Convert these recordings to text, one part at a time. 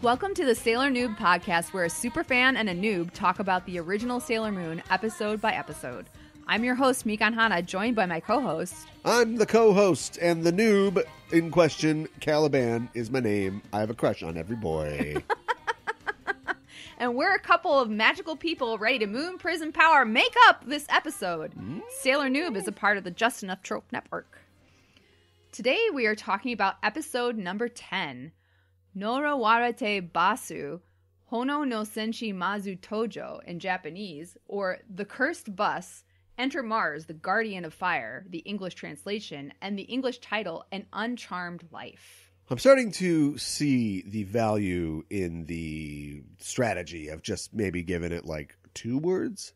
Welcome to the Sailor Noob podcast, where a superfan and a noob talk about the original Sailor Moon episode by episode. I'm your host, Mika, joined by my co-host. I'm the co-host, and the noob in question, Caliban, is my name. I have a crush on every boy. And we're a couple of magical people ready to moon prison power make up this episode. Sailor Noob is a part of the Just Enough Trope Network. Today we are talking about episode number 10. Norawarete Basu, Hono no Senshi Mazu Tojo in Japanese, or The Cursed Bus, Enter Mars, the Guardian of Fire, the English translation, and the English title, An Uncharmed Life. I'm starting to see the value in the strategy of just maybe giving it like 2 words.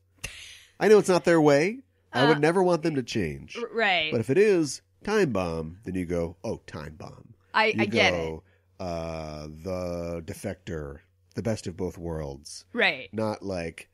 I know it's not their way. I would never want them to change. Right. But if it is time bomb, then you go, oh, time bomb. I get it. The defector, the best of both worlds. Right. Not like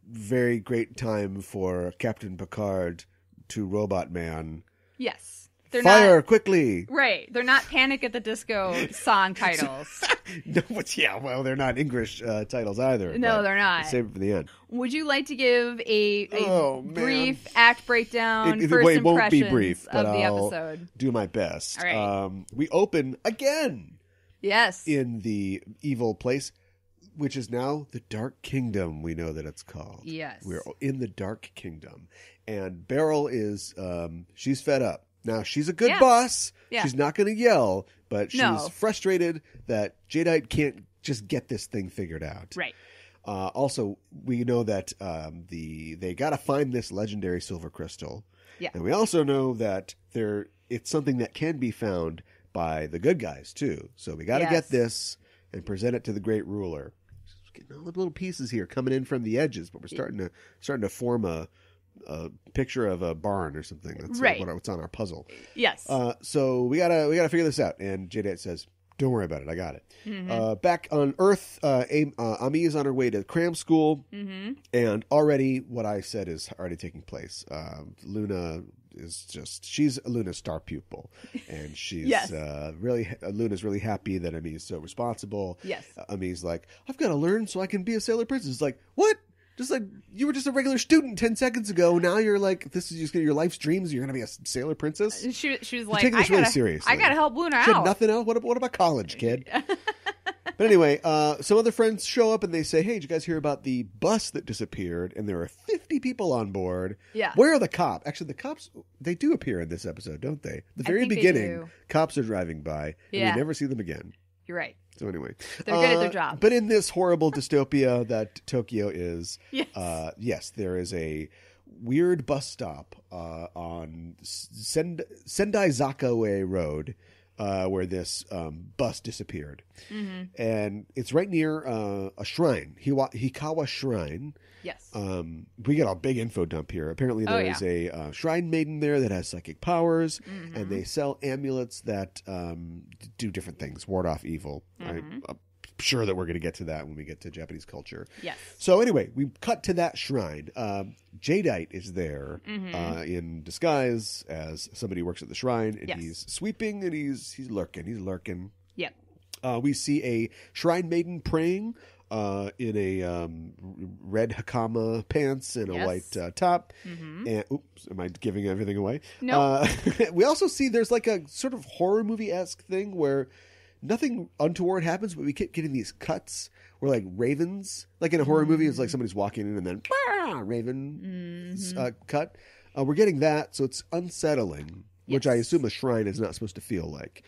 very great time for Captain Picard to Robot Man. Yes. They're Fire not, quickly. Right. They're not Panic at the Disco song titles. No, but yeah, well, they're not English titles either. No, they're not. Save it for the end. Would you like to give a brief act breakdown, It first won't impressions be brief, but of the I'll episode? do my best. All right. We open again. Yes. In the evil place, which is now the Dark Kingdom, we know that it's called. Yes. We're in the Dark Kingdom. And Beryl is, she's fed up. Now, she's a good boss. Yeah. She's not going to yell, but she's frustrated that Jadeite can't just get this thing figured out. Right. Also, we know that they got to find this legendary silver crystal. Yeah. And we also know that it's something that can be found by the good guys, too. So we got to get this and present it to the great ruler. Just getting all the little pieces here coming in from the edges, but we're starting to form a picture of a barn or something. That's what's on our puzzle. Yes. So we gotta figure this out. And Jadeite says, "Don't worry about it. I got it." Mm-hmm. Back on Earth, Ami is on her way to cram school, and already what I said is already taking place. Luna is she's Luna's star pupil, and she's Luna's really happy that Ami's so responsible. Yes. Ami's like, I've got to learn so I can be a sailor princess. It's like, what? Just like, you were just a regular student 10 seconds ago. Now you're like, this is just your life's dreams. You're going to be a sailor princess? She was like, taking this really seriously. I got to help Luna She out. had nothing else. What about college, kid? But anyway, some other friends show up and they say, hey, did you guys hear about the bus that disappeared? And there are 50 people on board. Yeah. Where are the cops? Actually, the cops, they do appear in this episode, don't they? The very beginning, cops are driving by, and we never see them again. You're right. So anyway. They're good at their job. But in this horrible dystopia that Tokyo is, yes, there is a weird bus stop on Sendai Zakawe Road where this bus disappeared. Mm-hmm. And it's right near a shrine, Hikawa Shrine. Yes. We get a big info dump here. Apparently there is a shrine maiden there that has psychic powers, and they sell amulets that do different things, ward off evil. I'm sure that we're going to get to that when we get to Japanese culture. Yes. So anyway, we cut to that shrine. Jadeite is there in disguise as somebody who works at the shrine, and he's sweeping, and he's lurking. Yep. We see a shrine maiden praying in a red hakama pants and a white top. And oops, am I giving everything away? No. We also see there's like a sort of horror movie-esque thing where nothing untoward happens, but we keep getting these cuts where like ravens, like in a horror movie, it's like somebody's walking in and then raven cut. We're getting that, so it's unsettling. Which I assume a shrine is not supposed to feel like.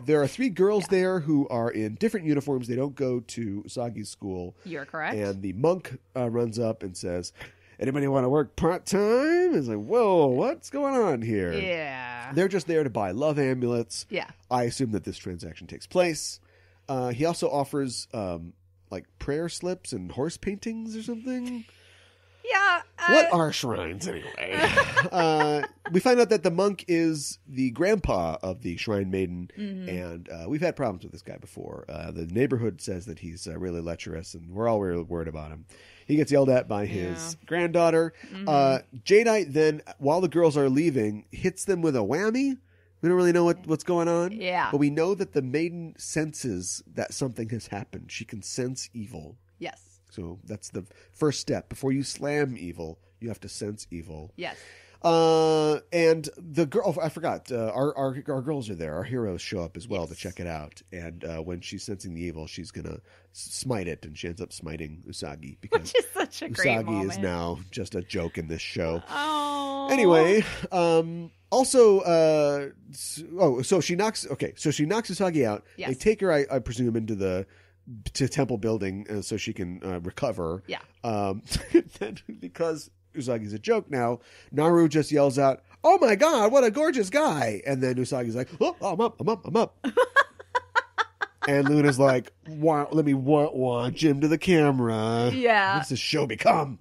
There are 3 girls there who are in different uniforms. They don't go to Usagi's school. You're correct. And the monk runs up and says, anybody want to work part-time? It's like, whoa, what's going on here? Yeah. They're just there to buy love amulets. Yeah. I assume that this transaction takes place. He also offers like prayer slips and horse paintings or something. Yeah. What are shrines, anyway? We find out that the monk is the grandpa of the shrine maiden, and we've had problems with this guy before. The neighborhood says that he's really lecherous, and we're all really worried about him. He gets yelled at by his granddaughter. Jadeite then, while the girls are leaving, hits them with a whammy. We don't really know what's going on. Yeah. But we know that the maiden senses that something has happened. She can sense evil. Yes. So that's the first step. Before you slam evil, you have to sense evil. Yes. And the girl, I forgot, our girls are there. Our heroes show up as well to check it out. And when she's sensing the evil, she's going to smite it. And she ends up smiting Usagi. Because which is such a great Usagi moment. is now just a joke in this show. Oh. Anyway, so she knocks Usagi out. Yes. They take her, I presume, into the temple building so she can recover. Yeah. Then, because Usagi's a joke now, Naru just yells out, "Oh my god, what a gorgeous guy!" And then Usagi's like, "Oh, I'm up." And Luna's like, "Let me watch him to the camera." Yeah. What's this show become?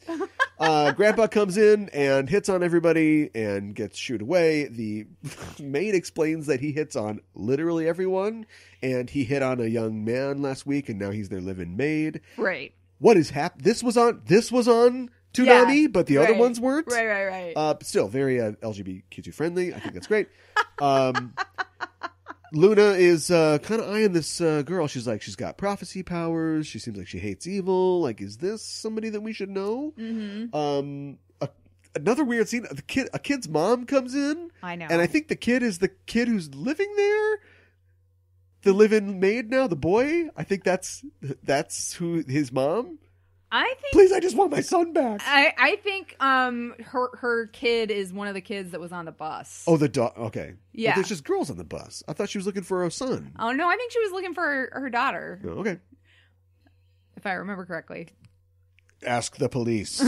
Grandpa comes in and hits on everybody and gets shooed away. The maid explains that he hits on literally everyone, and he hit on a young man last week, and now he's their live-in maid. Right. What is happening? This was on Toonami, but the other ones weren't. Right. But still, very LGBTQ friendly. I think that's great. Luna is kind of eyeing this girl. She's like, she's got prophecy powers. She seems like she hates evil. Like, is this somebody that we should know? Mm-hmm. Another weird scene. A kid's mom comes in. I know. And I think the kid is the kid who's living there. The live-in maid now, the boy. I think that's who his mom. I think. Please, I just want my son back. I think her kid is one of the kids that was on the bus. Oh, the dog. Okay. Yeah. But there's just girls on the bus. I thought she was looking for a son. Oh no, I think she was looking for her daughter. Oh, okay. If I remember correctly. Ask the police.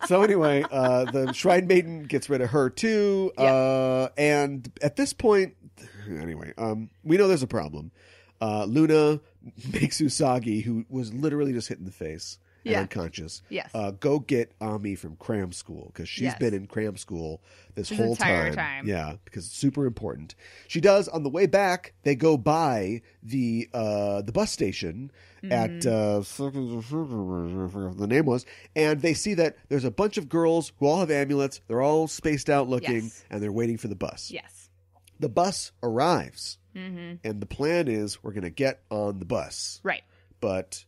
So anyway, the shrine maiden gets rid of her too. Yep. And at this point, anyway, we know there's a problem. Luna makes Usagi, who was literally just hit in the face and unconscious, go get Ami from cram school, because she's been in cram school this whole entire time. Yeah, because it's super important. She does. On the way back, they go by the bus station at the name was, and they see that there's a bunch of girls who all have amulets. They're all spaced out looking, and they're waiting for the bus. Yes. The bus arrives. Mm-hmm. And the plan is we're going to get on the bus. Right. But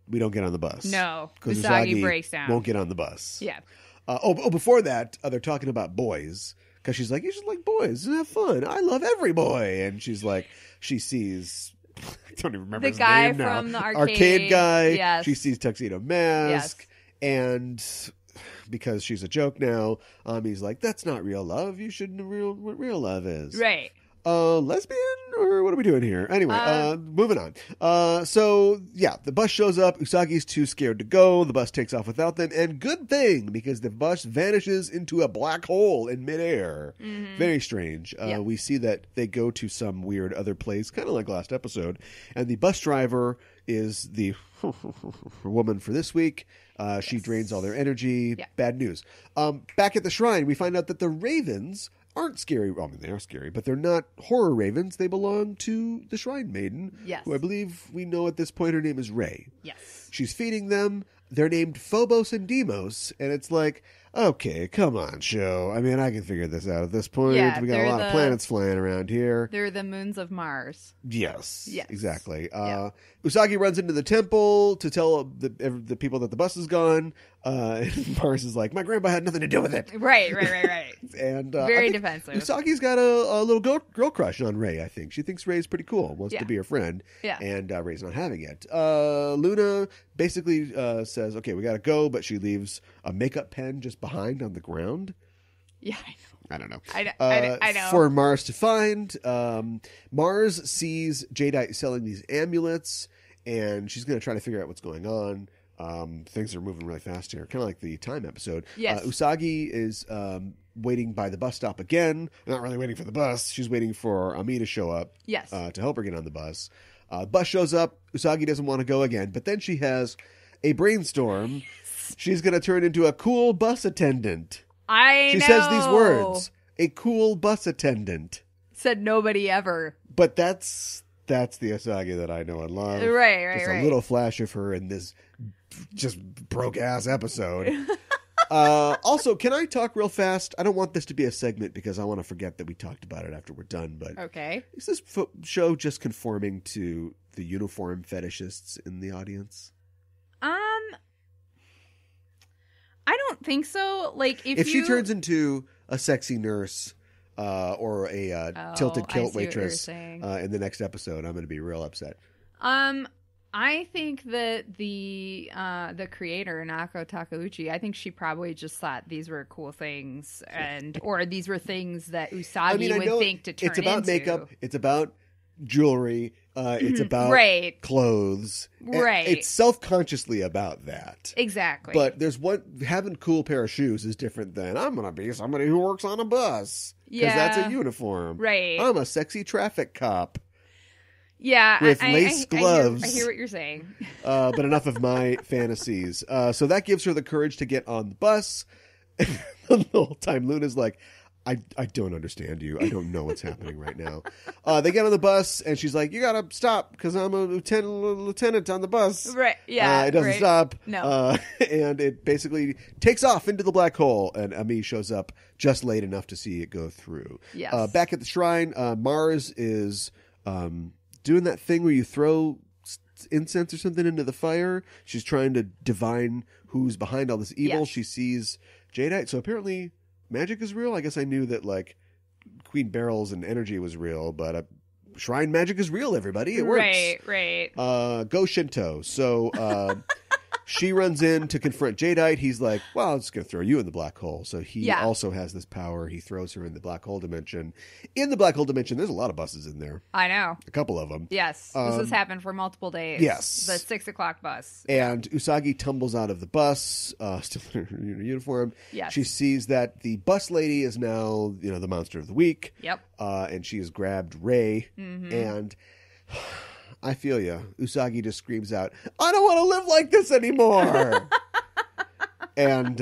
we don't get on the bus. No. Because Usagi breaks down. Won't get on the bus. Yeah. Before that, they're talking about boys. Because she's like, you should like boys and have fun. I love every boy. And she's like, she sees, I don't even remember the his guy name now. from the arcade guy. Yes. She sees Tuxedo Mask. Yes. And because she's a joke now, Ami's like, that's not real love. You should know what real love is. Right. Lesbian, or what are we doing here? Anyway, moving on. The bus shows up. Usagi's too scared to go. The bus takes off without them, and good thing, because the bus vanishes into a black hole in midair. Mm-hmm. Very strange. We see that they go to some weird other place, kind of like last episode, and the bus driver is the woman for this week. She drains all their energy. Yeah. Bad news. Back at the shrine, we find out that the ravens aren't scary. Well, I mean, they are scary, but they're not horror ravens. They belong to the shrine maiden, who I believe we know at this point her name is Rei. Yes. She's feeding them. They're named Phobos and Deimos, and it's like, okay, come on, show. I mean, I can figure this out at this point. Yeah, we got a lot of planets flying around here. They're the moons of Mars. Yes, exactly. Yeah. Usagi runs into the temple to tell the people that the bus is gone. And Mars is like, my grandpa had nothing to do with it. Right. And very defensive. Usagi's got a little girl crush on Rei, I think. She thinks Rei's pretty cool, wants to be her friend. Yeah. And Rei's not having it. Luna basically says, okay, we got to go, but she leaves a makeup pen just behind on the ground. Yeah, I don't know. I know. For Mars to find. Mars sees Jadeite selling these amulets, and she's going to try to figure out what's going on. Things are moving really fast here, kind of like the Time episode. Yes. Usagi is waiting by the bus stop again. Not really waiting for the bus. She's waiting for Ami to show up. Yes. To help her get on the bus. Bus shows up. Usagi doesn't want to go again, but then she has a brainstorm Yes. She's going to turn into a cool bus attendant. She says these words. A cool bus attendant. Said nobody ever. But that's the Usagi that I know and love. Right. Just a little flash of her in this just broke-ass episode. Also, can I talk real fast? I don't want this to be a segment because I want to forget that we talked about it after we're done. But okay. Is this show just conforming to the uniform fetishists in the audience? I don't think so. Like, if she turns into a sexy nurse or a tilted kilt waitress in the next episode, I'm going to be real upset. I think that the creator, Nako Takeuchi, I think she probably just thought these were cool things, or these were things that Usagi would think to turn into. It's about makeup. It's about jewelry. It's about clothes. Right. It's self-consciously about that. Exactly. But having a cool pair of shoes is different than I'm going to be somebody who works on a bus. Because that's a uniform. Right. I'm a sexy traffic cop. Yeah, with lace gloves. I hear what you're saying. But enough of my fantasies. So that gives her the courage to get on the bus. The whole time Luna's like, I don't understand you. I don't know what's happening right now. They get on the bus and she's like, you gotta stop because I'm a lieutenant on the bus. Right. Yeah. It doesn't stop. No. And it basically takes off into the black hole, and Ami shows up just late enough to see it go through. Yes. Back at the shrine, Mars is doing that thing where you throw incense or something into the fire. She's trying to divine who's behind all this evil. Yes. She sees Jadeite. So apparently magic is real. I guess I knew that like Queen Beryl's and energy was real, but shrine magic is real, everybody. It works. Right. Go Shinto. So she runs in to confront Jadeite. He's like, well, I'm just going to throw you in the black hole. So he also has this power. He throws her in the black hole dimension. In the black hole dimension, there's a lot of buses in there. I know. A couple of them. Yes. This has happened for multiple days. Yes. The 6:00 bus. And Usagi tumbles out of the bus, still in her uniform. Yes. She sees that the bus lady is now, the monster of the week. Yep. And she has grabbed Rei. Mm-hmm. And I feel you. Usagi just screams out, I don't want to live like this anymore. And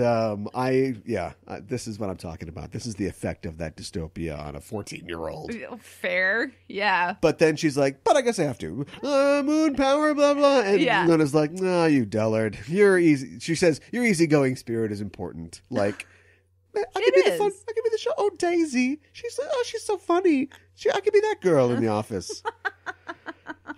this is what I'm talking about. This is the effect of that dystopia on a 14-year-old. Fair. Yeah. But then she's like, but I guess I have to. Moon power, blah, blah. And Luna's like, no, you dullard. You're easy. She says, your easygoing spirit is important. Like, I could be the fun. I could be the show. Oh, Daisy. She's so funny. I could be that girl in the office.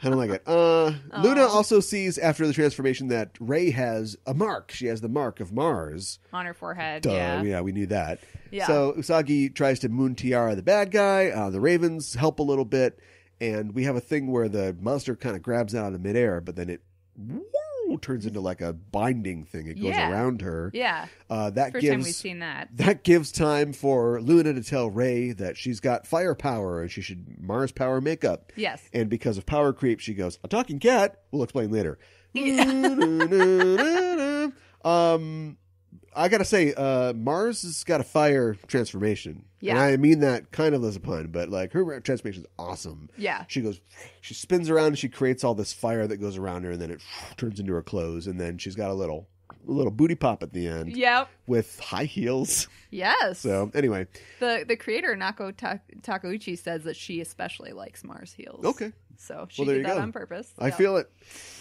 I don't like it. Luna also sees after the transformation that Rei has a mark. She has the mark of Mars on her forehead. Duh. Yeah, we knew that. Yeah. So Usagi tries to Moon Tiara the bad guy. The Ravens help a little bit, and we have a thing where the monster kind of grabs out of midair, but then it turns into like a binding thing. It goes around her. Yeah. First time we've seen that. That gives time for Luna to tell Rei that she's got firepower and she should Mars power makeup. Yes. And because of power creep, she goes, a talking cat. We'll explain later. I gotta say, Mars has got a fire transformation. Yeah. And I mean that kind of as a pun, but like her transformation is awesome. Yeah. She spins around and she creates all this fire that goes around her, and then it turns into her clothes, and then she's got a little booty pop at the end. Yep. With high heels. Yes. So anyway. The creator, Nako Takeuchi, says that she especially likes Mars heels. Okay. So she did that on purpose. I feel it.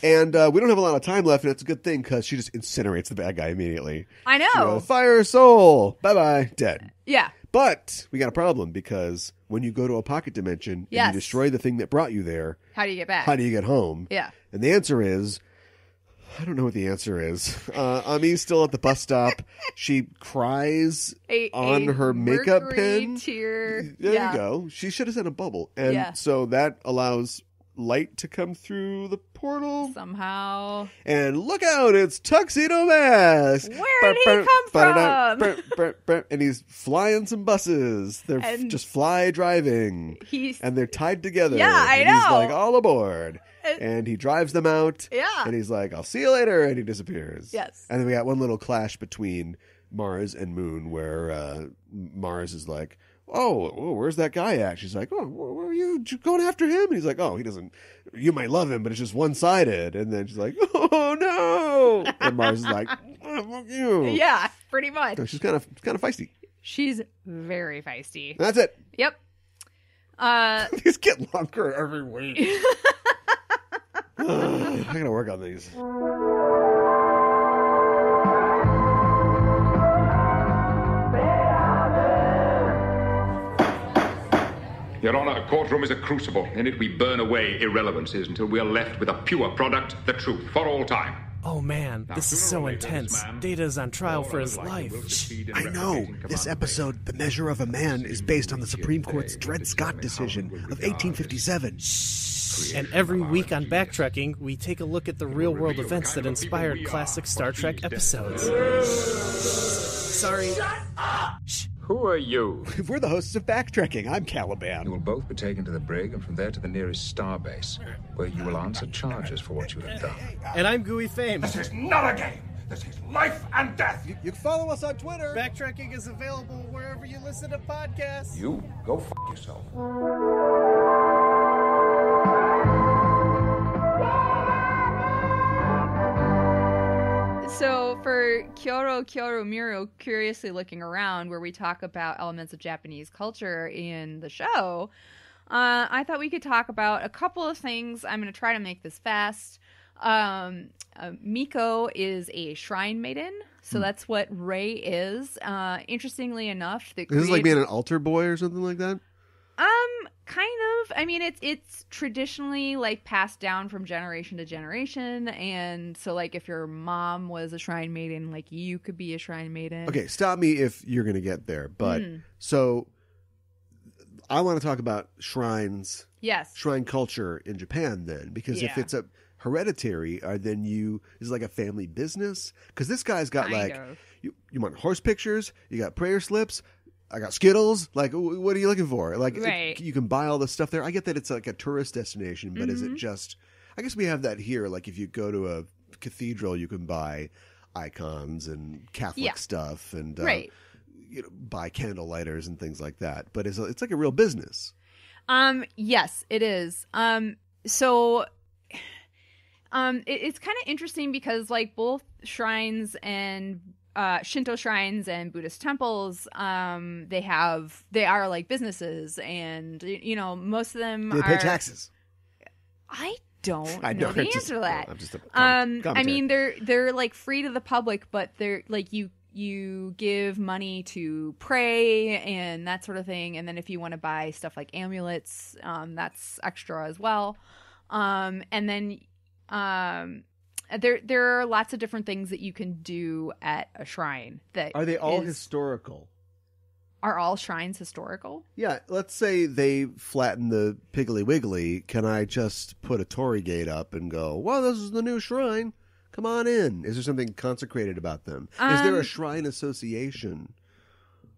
And we don't have a lot of time left, and it's a good thing because she just incinerates the bad guy immediately. I know. She goes, fire soul. Bye-bye. Dead. Yeah. But we got a problem because when you go to a pocket dimension and you destroy the thing that brought you there, how do you get back? How do you get home? Yeah. And the answer is, I don't know what the answer is. Ami's still at the bus stop. She cries on her makeup pen. Tear. There you go. She should have said a bubble. And so that allows light to come through the portal somehow. And look out, it's Tuxedo Mask. Where did he come from? And he's flying some buses. They're just fly driving. And they're tied together. Yeah, I know. He's like, all aboard. And he drives them out. Yeah. And he's like, I'll see you later. And he disappears. Yes. And then we got one little clash between Mars and Moon where Mars is like, oh, where's that guy at? She's like, oh, where are you going after him? And he's like, oh, he doesn't, you might love him, but it's just one-sided. And then she's like, oh, no. And Mars is like, fuck you. Yeah, pretty much. So she's kind of feisty. She's very feisty. That's it. Yep. These get longer every week. I gotta work on these. Your Honor, a courtroom is a crucible. In it we burn away irrelevancies until we are left with a pure product, the truth, for all time. Oh man, this is so intense. Data is on trial for his life. I know. This episode, The Measure of a Man, is based on the Supreme Court's Dred Scott decision of 1857. And every week on Backtracking, we take a look at the real-world events that inspired classic Star Trek episodes. Sorry. Shut up! Who are you? We're the hosts of Backtracking. I'm You Caliban. will both be taken to the brig and from there to the nearest starbase, where you will answer charges for what you have done. And I'm Gooey Fame. This is not a game. This is life and death. You can follow us on Twitter. Backtracking is available wherever you listen to podcasts. You go f yourself. So for Kyoto Miro, Curiously Looking Around, where we talk about elements of Japanese culture in the show, I thought we could talk about a couple of things. I'm going to try to make this fast. Miko is a shrine maiden, so that's what Rei is. Interestingly enough, Is this like being an altar boy or something like that? Kind of. I mean, it's traditionally like passed down from generation to generation, and so like if your mom was a shrine maiden, like you could be a shrine maiden. Okay, stop me if you're going to get there. But so I want to talk about shrines, Yes. shrine culture in Japan then, because if Yeah. it's a hereditary, then is it like a family business? Because this guy's got Kind like of. you want horse pictures, you got prayer slips. I got Skittles. Like, what are you looking for? Like, Right. you can buy all this stuff there. I get that it's like a tourist destination, but is it Mm-hmm. just? I guess we have that here. Like, if you go to a cathedral, you can buy icons and Catholic Yeah. stuff, and Right. buy candle lighters and things like that. But it's like a real business. Yes, it is. So, it's kind of interesting because like both shrines and Shinto shrines and Buddhist temples, they are like businesses, and most of them They are pay taxes. I don't I know know, the I'm answer just- to that. I'm just a I commentary. mean, they're like free to the public, but they're like you give money to pray and that sort of thing, and then if you want to buy stuff like amulets, that's extra as well. And then there are lots of different things that you can do at a shrine. That Are they all is- historical? Are all shrines historical? Yeah, let's say they flatten the Piggly Wiggly. Can I just put a torii gate up and go, well, this is the new shrine. Come on in. Is there something consecrated about them? Is there a shrine association?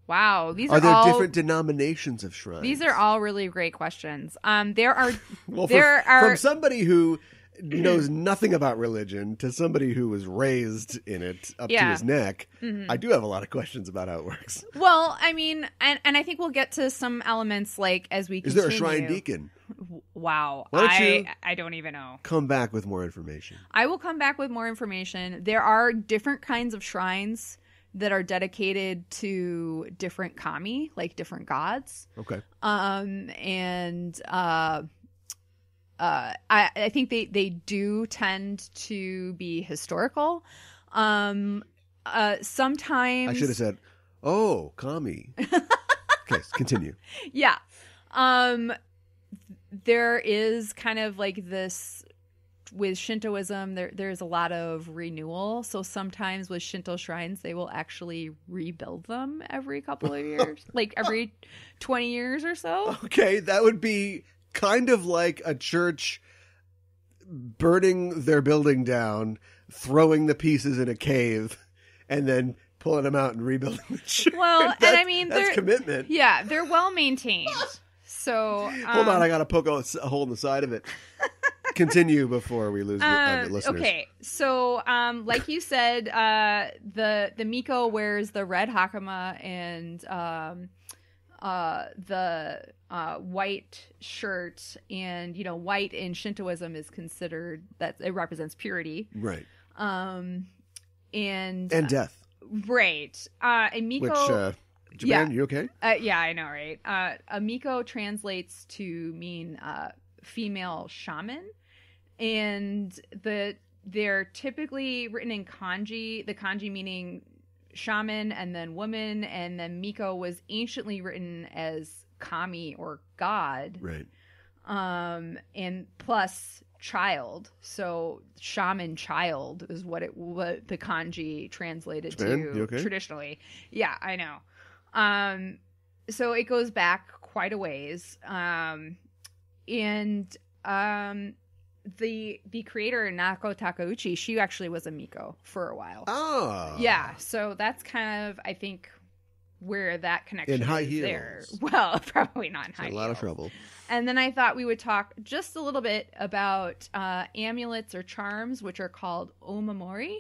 Wow, these Are are there all different denominations of shrines? these are all really great questions. There are well, there from somebody who knows nothing about religion to somebody who was raised in it up to Yeah. his neck. I do have a lot of questions about how it works. Well, I mean, and I think we'll get to some elements like as we Is continue. there a shrine deacon? Wow, Why don't you- I don't even know. Come back with more information. I will come back with more information. There are different kinds of shrines that are dedicated to different kami, like different gods. Okay. I think they do tend to be historical. Sometimes I should have said, oh, kami. Okay, continue. Yeah. There is kind of like this with Shintoism, there's a lot of renewal. So sometimes with Shinto shrines, they will actually rebuild them every couple of years, like every 20 years or so. Okay, that would be kind of like a church burning their building down, throwing the pieces in a cave, and then pulling them out and rebuilding the church. Well, and I mean, that's they're commitment. Yeah, they're well maintained. So Hold on, I got to poke a hole in the side of it. Continue before we lose the listeners. Okay, so like you said, the Miko wears the red hakama and the white shirt, and white in Shintoism is considered that it represents purity. Right. And death. Right. And Miko... Which, Japan, you okay? Yeah, I know, right? Miko translates to mean female shaman. And they're typically written in kanji, the kanji meaning shaman and then woman, and then Miko was anciently written as kami or god. Right. And plus child. So shaman child is what the kanji translated Japan, to you okay? traditionally. Yeah, I know. So it goes back quite a ways. The creator, Nako Takeuchi, she actually was a Miko for a while. Oh. Yeah, so that's kind of, I think, where that connection in high is heels. there. Well, probably not in high heels. A lot of trouble. And then I thought we would talk just a little bit about amulets or charms, which are called omamori.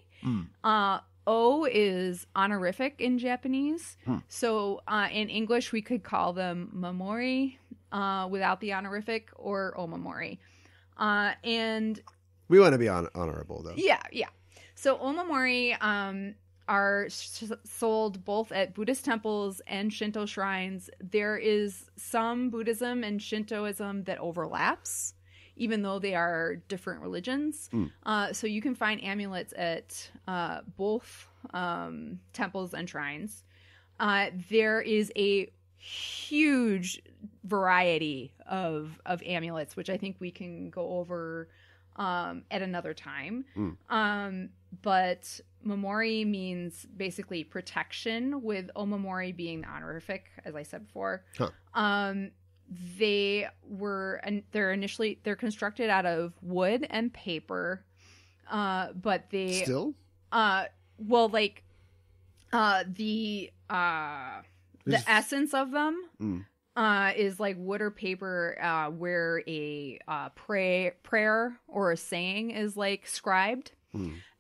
O is honorific in Japanese. So in English, we could call them mamori without the honorific, or omamori. And we want to be honorable, though. Yeah. So omamori are sold both at Buddhist temples and Shinto shrines. There is some Buddhism and Shintoism that overlaps, even though they are different religions. So you can find amulets at both temples and shrines. There is a huge variety of amulets, which I think we can go over at another time. But mamori means basically protection, with omamori being the honorific, as I said before. They're constructed out of wood and paper, but they still the essence of them is like wood or paper, where a prayer or a saying is like scribed,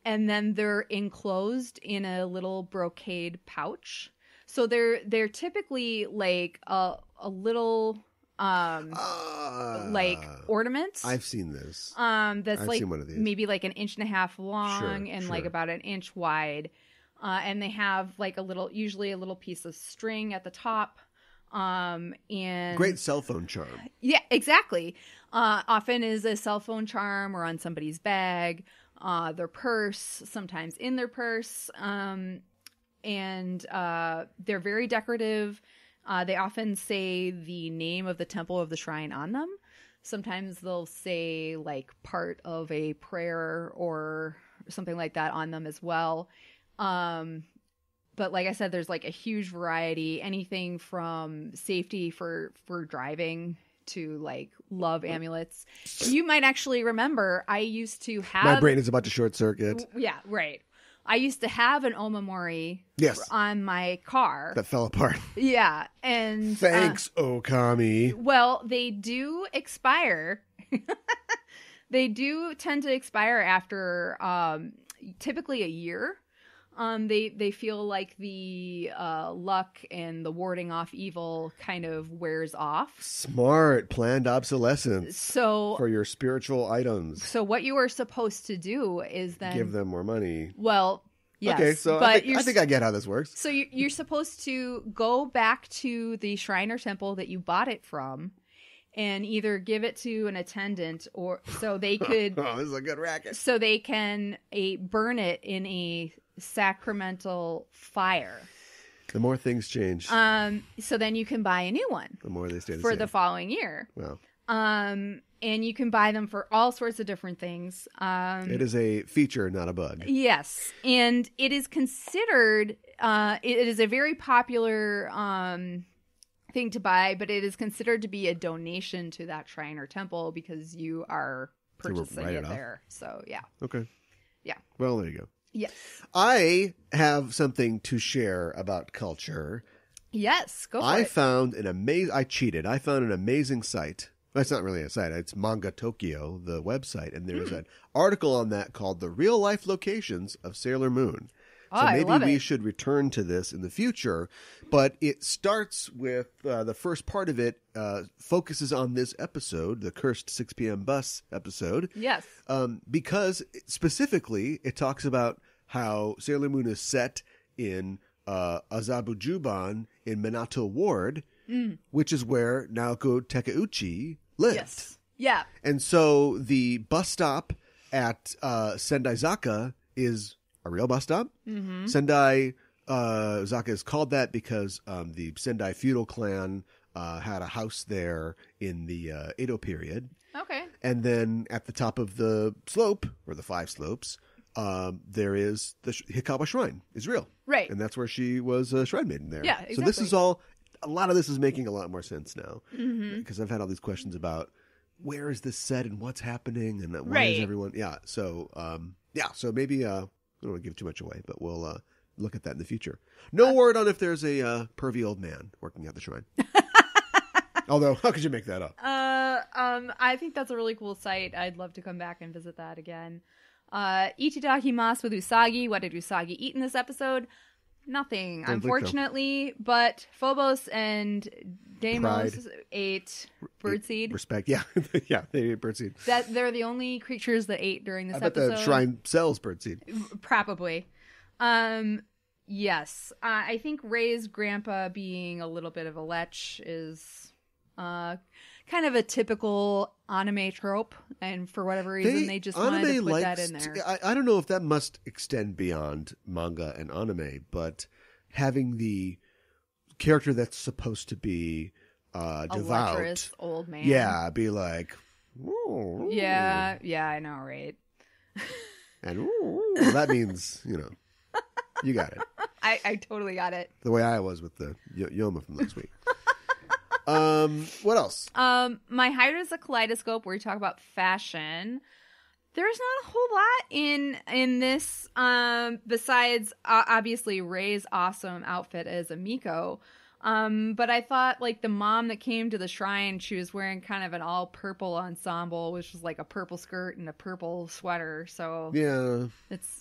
and then they're enclosed in a little brocade pouch. So they're typically like a little like ornaments. I've seen this. That's I've like seen one of these. maybe like an inch and a half long and like about an inch wide. And they have like usually a little piece of string at the top. And great cell phone charm. Yeah, exactly. Often is a cell phone charm or on somebody's bag, their purse, sometimes in their purse. And they're very decorative. They often say the name of the temple of the shrine on them. Sometimes they'll say like part of a prayer or something like that on them as well. But like I said, there's like a huge variety, anything from safety for driving to like love amulets. You might actually remember I used to have... My brain is about to short circuit. Yeah, right. I used to have an omamori on my car. That fell apart. Yeah. And thanks, Okami. Well, they do expire. They do tend to expire after typically a year. They feel like the luck and the warding off evil kind of wears off. Smart, planned obsolescence. So for your spiritual items. So what you are supposed to do is then give them more money. Well, yes. Okay, so but I think I get how this works. So you're supposed to go back to the shrine or temple that you bought it from, and either give it to an attendant, or so they could. Oh, this is a good racket. So they can burn it in a sacramental fire. The more things change. So then you can buy a new one. The more they stay the for same. the following year. Wow. And you can buy them for all sorts of different things. It is a feature, not a bug. Yes, and it is considered. It is a very popular thing to buy, but it is considered to be a donation to that shrine or temple because you are purchasing it there. So yeah. Okay. Yeah. Well, there you go. Yes. I have something to share about culture. Yes, go for it. I cheated. I found an amazing site. That's not really a site. It's Manga Tokyo, the website. And there's an article on that called The Real Life Locations of Sailor Moon. So maybe we should return to this in the future. But it starts with the first part of it focuses on this episode, the Cursed 6 p.m. Bus episode. Yes. Because specifically it talks about how Sailor Moon is set in Azabujuban in Minato Ward, which is where Naoko Takeuchi lived. Yes. Yeah. And so the bus stop at Sendaizaka is a real bus stop. Mm-hmm. Sendai Zaka is called that because the Sendai feudal clan had a house there in the Edo period. Okay. And then at the top of the slope, or the 5 slopes, there is the Hakama Shrine is real. Right. And that's where she was a shrine maiden there. Yeah, exactly. So this is all, a lot of this is making a lot more sense now. Because I've had all these questions about where is this set and what's happening and why is everyone, So, so maybe, I don't want to give too much away, but we'll look at that in the future. No word on if there's a pervy old man working at the shrine. Although, how could you make that up? I think that's a really cool site. I'd love to come back and visit that again. Itadakimasu with Usagi. What did Usagi eat in this episode? Nothing, unfortunately. But Phobos and Deimos ate birdseed. Respect, yeah. Yeah, they ate birdseed. They're the only creatures that ate during this episode. I bet the shrine sells birdseed. Probably. Yes. I think Ray's grandpa being a little bit of a lech is kind of a typical anime trope, and for whatever reason they just wanted to put that in there. I don't know if that must extend beyond manga and anime, but having the character that's supposed to be devout, lecherous old man, be like, ooh. yeah, I know, right? And that means you got it. I totally got it. The way I was with the Yoma from last week. What else? My Height is a Kaleidoscope, where we talk about fashion. There's not a whole lot in this, besides obviously Ray's awesome outfit as a Miko. But I thought, like, the mom that came to the shrine, she was wearing kind of an all purple ensemble, which was like a purple skirt and a purple sweater. So yeah,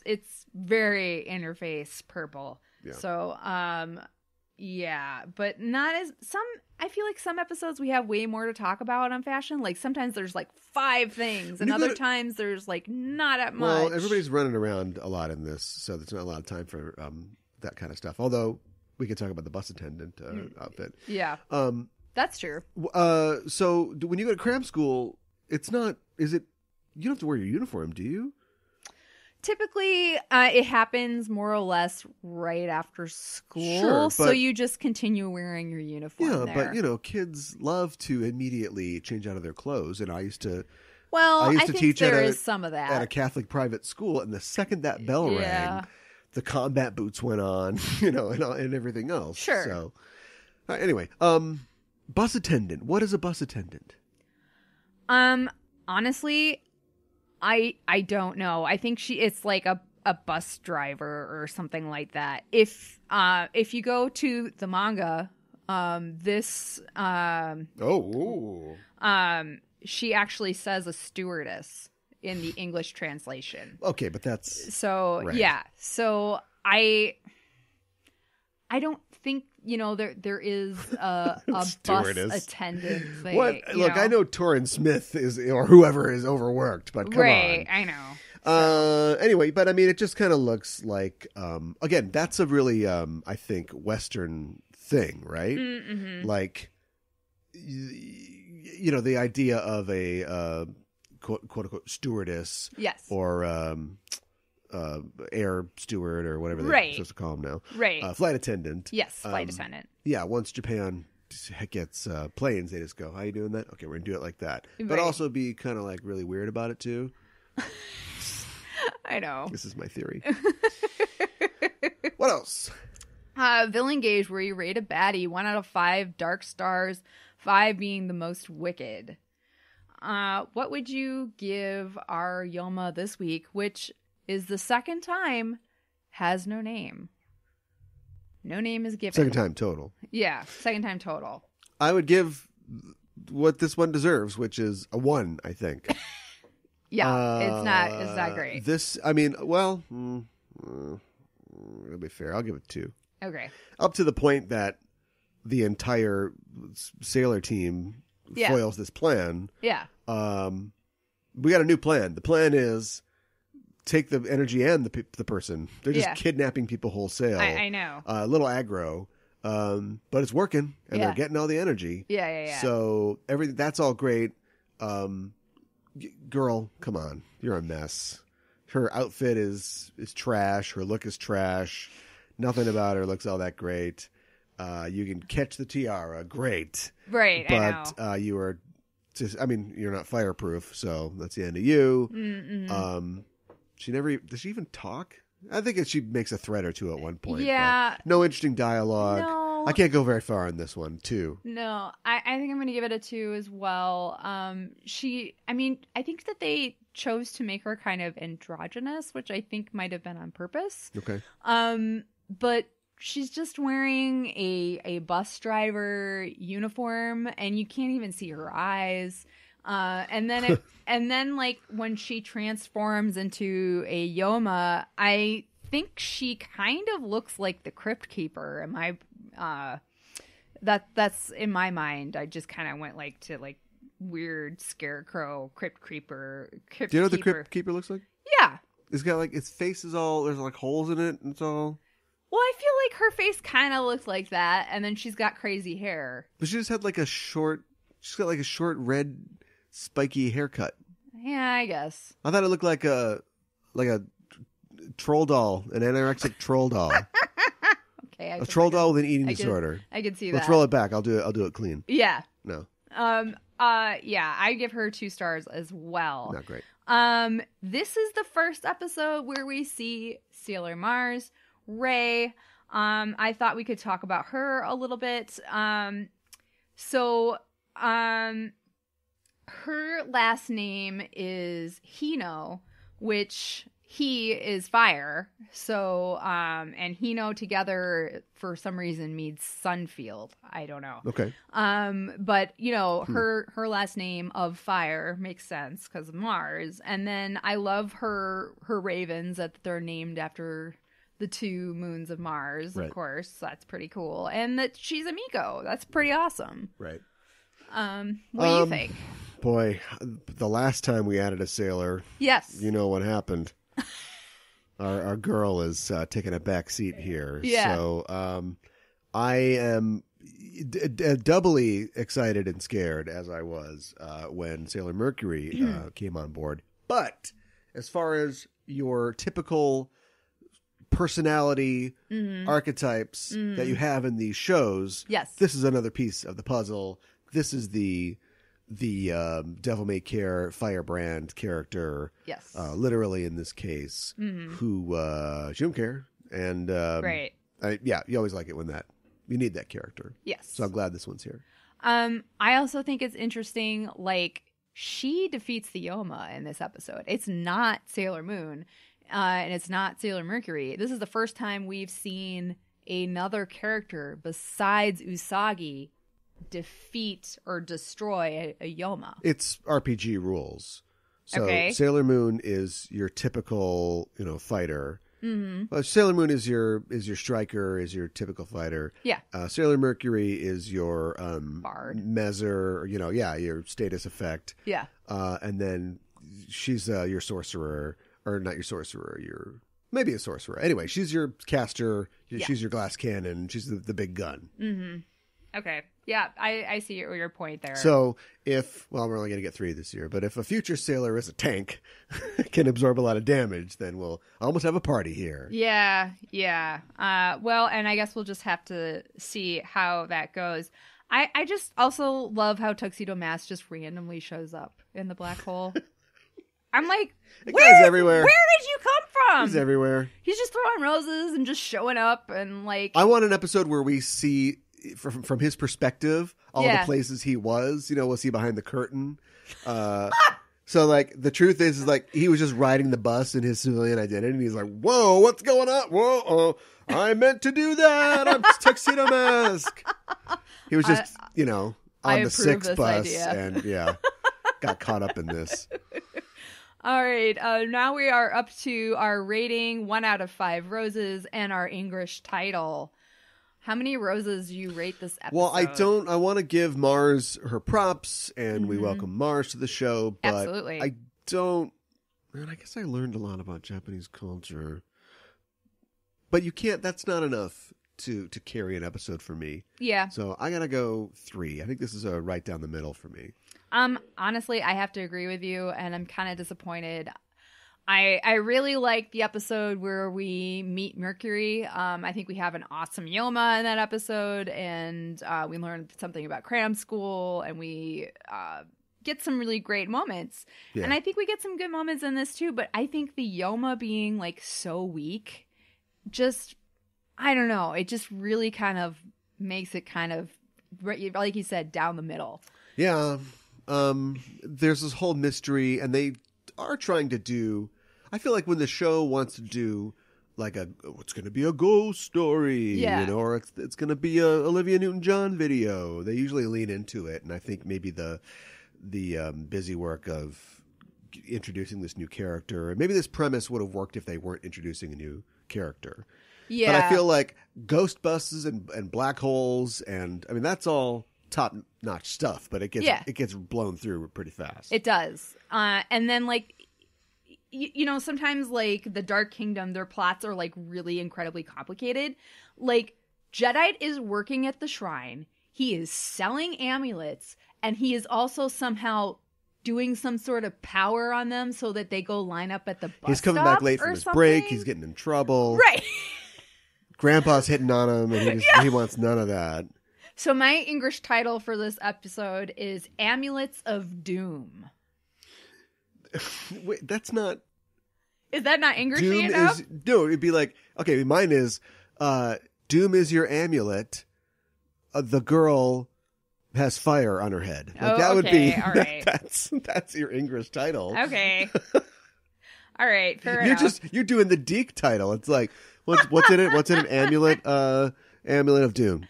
it's very interface purple. Yeah. So but not as some. I feel like some episodes we have way more to talk about on fashion. Like sometimes there's like 5 things, and other times there's like not that much. Well, everybody's running around a lot in this, so there's not a lot of time for that kind of stuff. Although we could talk about the bus attendant outfit. Yeah, that's true. So when you go to cram school, it's not. Is it? You don't have to wear your uniform, do you? Typically, it happens more or less right after school, sure, so you just continue wearing your uniform. Yeah, there. but kids love to immediately change out of their clothes, and I used to. Well, I think teach there is some of that at a Catholic private school, and the second that bell rang, the combat boots went on, and everything else. Sure. So, anyway, bus attendant. What is a bus attendant? Honestly, I don't know. I think it's like a bus driver or something like that. If you go to the manga, she actually says a stewardess in the English translation. Okay, but that's so right. Yeah. So I don't think there is a bus attendant thing. What? Look, I know Torrin Smith is or whoever is overworked, but come on. I know. Anyway, but I mean, it just kind of looks like again, that's a really I think Western thing, right? Mm-hmm. Like the idea of a quote unquote stewardess, yes, or air steward or whatever they're supposed to call them now. Right. Flight attendant. Yes, flight attendant. Yeah, once Japan gets planes, they just go, how you doing that? Okay, we're going to do it like that. Right. But also be kind of like really weird about it too. I know. This is my theory. What else? Villain gauge, where you rate a baddie, 1 out of 5 dark stars, 5 being the most wicked. What would you give our Yoma this week, which is the second time has no name? No name is given. Second time total. Yeah, second time total. I would give what this one deserves, which is a 1, I think. Yeah, it's not great. This, I mean, well, it'll be fair. I'll give it 2. Okay. Up to the point that the entire sailor team foils this plan. Yeah. We got a new plan. The plan is take the energy and the person. They're just Yeah. kidnapping people wholesale. I know. A little aggro, but it's working, and Yeah. they're getting all the energy. Yeah. So that's all great. Girl, come on, you're a mess. Her outfit is trash. Her look is trash. Nothing about her looks all that great. You can catch the tiara, great. Right, But I know. you are just, I mean, you're not fireproof, so that's the end of you. Does she even talk? I think she makes a threat or two at one point. Yeah. But no interesting dialogue. No. I can't go very far on this one, too. No, I think I'm going to give it a 2 as well. I think that they chose to make her kind of androgynous, which I think might have been on purpose. Okay. But she's just wearing a bus driver uniform, and you can't even see her eyes. And then like when she transforms into a Yoma, I think she kind of looks like the Crypt Keeper. That's in my mind. I just kind of went to weird scarecrow Crypt Keeper. Do you know what the Crypt Keeper looks like? Yeah. It's got its face is all, there's holes in it, and it's all. Well, I feel like her face kind of looks like that, and then she's got crazy hair. But she just had she's got a short red spiky haircut. Yeah, I guess. I thought it looked like a troll doll, an anorexic troll doll. Okay, A troll doll with an eating disorder. I can see that. Let's roll it back. I'll do it clean. Yeah. No, Yeah, I give her 2 stars as well. not great. This is the first episode where we see Sailor Mars, Ray. I thought we could talk about her a little bit. Her last name is Hino, which he is fire. So, and Hino together for some reason means Sunfield. I don't know. Okay. But her last name of fire makes sense because of Mars. And then I love her ravens that they're named after the 2 moons of Mars, Right. of course. That's pretty cool. And that she's a Miko. That's pretty awesome. Right. What do you think? Boy, the last time we added a sailor, Yes. you know what happened. Our girl is taking a back seat here. Yeah. So I am doubly excited and scared as I was when Sailor Mercury came on board. But as far as your typical personality archetypes that you have in these shows, Yes. this is another piece of the puzzle. This is the Devil May Care firebrand character, Yes. literally in this case, who she don't care, and Right. you always like it when you need that character. Yes. So I'm glad this one's here. I also think it's interesting, she defeats the Yoma in this episode. It's not Sailor Moon, and it's not Sailor Mercury. This is the first time we've seen another character besides Usagi defeat or destroy a Yoma. It's RPG rules. So Okay. Sailor Moon is your typical, fighter. Mm-hmm. Sailor Moon is your striker, is your typical fighter. Yeah. Sailor Mercury is your Bard. Measure, your status effect. Yeah. And then she's your sorcerer, or not your sorcerer, maybe a sorcerer. Anyway, she's your caster. Yeah. She's your glass cannon. She's the big gun. Okay. Yeah, I see your point there. So we're only going to get 3 this year, but if a future sailor is a tank, can absorb a lot of damage, then we'll almost have a party here. Yeah. And I guess we'll just have to see how that goes. I just also love how Tuxedo Mask just randomly shows up in the black hole. I'm like, That guy's everywhere. Where did you come from? He's everywhere. He's just throwing roses and just showing up and I want an episode where we see from his perspective all the places he was. We'll see behind the curtain. So the truth is he was just riding the bus in his civilian identity, and he's like, "Whoa, what's going on? Whoa, I meant to do that. I'm Tuxedo Mask." He was just on the 6 bus idea. and got caught up in this. All right, now we are up to our rating, 1 out of 5 roses, and our English title. How many roses do you rate this episode? Well, I want to give Mars her props, and we welcome Mars to the show, but Absolutely. I don't Man, I guess I learned a lot about Japanese culture. But you can't, that's not enough to carry an episode for me. Yeah. So I gotta go 3. I think this is a right down the middle for me. Honestly, I have to agree with you, and I'm kind of disappointed. I really like the episode where we meet Mercury. I think we have an awesome Yoma in that episode, and we learned something about cram school, and we get some really great moments. Yeah. And I think we get some good moments in this too, but I think the Yoma being like so weak, just, I don't know, it just really kind of makes it kind of, like you said, down the middle. Yeah. There's this whole mystery, and they are trying to do, I feel like when the show wants to do like it's going to be a ghost story, yeah, you know, or it's going to be a Olivia Newton-John video, they usually lean into it. And I think maybe the busy work of introducing this new character, and maybe this premise would have worked if they weren't introducing a new character. Yeah. But I feel like ghost buses and black holes, and I mean, that's all top-notch stuff, but it gets blown through pretty fast. It does. And then, like, you know, sometimes, like, the Dark Kingdom, their plots are, like, really incredibly complicated. Like, Jadeite is working at the shrine. He is selling amulets, and he is also somehow doing some sort of power on them so that they go line up at the bus He's coming stop back late from his something. break. He's getting in trouble. Right. Grandpa's hitting on him, and he wants none of that. So my English title for this episode is Amulets of Doom. Wait, that's not... Is that not Englishy Doom enough? No, it'd be like, okay, mine is, Doom is your amulet. The girl has fire on her head. Like, that would be... All right. That's your English title. Okay. All right, fair enough. You're doing the Deke title. It's like, what's in it? What's in an amulet? Amulet of Doom.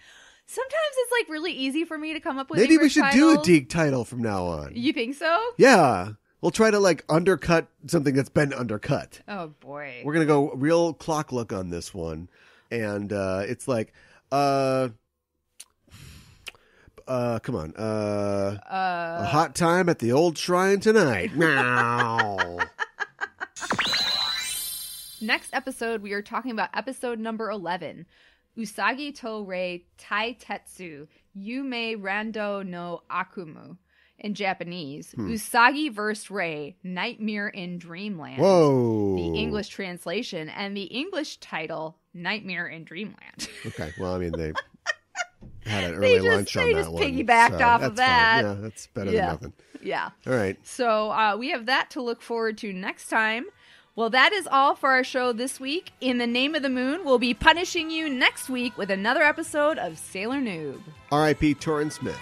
Sometimes it's like really easy for me to come up with Maybe English we should do a titles. Deke title from now on. You think so? Yeah. We'll try to like undercut something that's been undercut. Oh boy. We're going to go real clock look on this one. And it's like, come on. A hot time at the old shrine tonight. Meow. Next episode, we are talking about episode number 11. Usagi to Rei Tai Tetsu Yume Rando no Akumu. In Japanese, Usagi vs. Rei, Nightmare in Dreamland. Whoa. The English translation, and the English title, Nightmare in Dreamland. Okay, well, I mean, they had an early lunch on that one. They just piggybacked off of that. Fine. Yeah, that's better than nothing. Yeah. All right. So we have that to look forward to next time. Well, that is all for our show this week. In the Name of the Moon, we'll be punishing you next week with another episode of Sailor Noob. R.I.P. Torrin Smith.